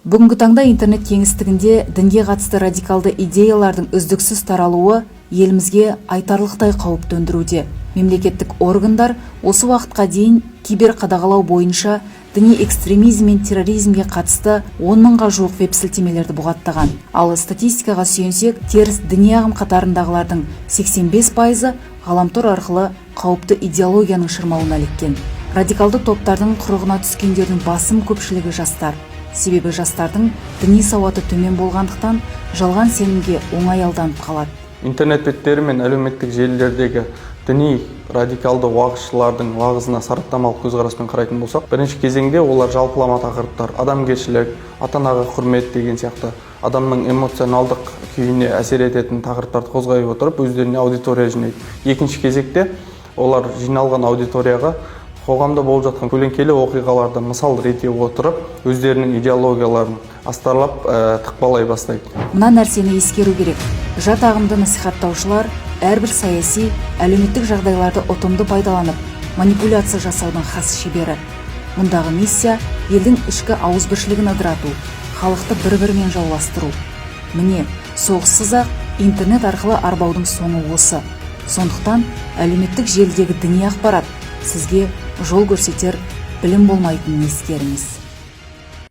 Бүгінгі таңда интернет кеңістігінде дінге қатысты радикалды идеялардың үздіксіз таралуы елімізге айтарлықтай қауіп төндіруде. Мемлекеттік органдар осы уақытқа дейін киберқадағалау бойынша діни экстремизм мен терроризмге қатысты 10 мыңға жуық веб-сілтемелерді бұғаттаған. Ал статистикаға сүйенсек, теріс діни ағым қатарындағылардың 85%-ы ғаламтор арқылы қауіпті идеологияның шырмауына іліккен. Радикалды топтардың құрығына түскендердің басым көпшілігі жастар. Себебі жастардың діни сауаты төмен болғандықтан жалған сенімге оңай алданып қалады. Интернет беттері мен әлеуметтік желілердегі діни радикалды уағызшылардың уағызына сараптамалық көзқараспен қарайтын болсақ, бірінші кезеңде олар жалпылама тақырыптар, адамгершілік, ата-анаға құрмет деген сияқты адамның эмоционалдық күйіне әсер ететін тақырыптарды қозғай отырып, өздеріне аудитория жинайды. Екінші кезекте олар жиналған аудиторияға қоғамда болып жатқан көлеңкелі оқиғаларды мысал рете отырып, өздерінің идеологияларын астарлап тықпалай бастайды. Мына нәрсені ескеру керек. Жат ағымды насихаттаушылар әрбір саяси, әлеуметтік жағдайларды ұтымды пайдаланып, манипуляция жасаудың хас шебері. Мұндағы миссия елдің ішкі ауызбіршілігін ыдырату, халықты бір-бірімен жауластыру. Міне, соғыссыз-ақ интернет арқылы арбаудың соңы осы. Сондықтан әлеуметтік желідегі діни ақпарат сізге жол көрсетер білім болмайтынын ескеріңіз.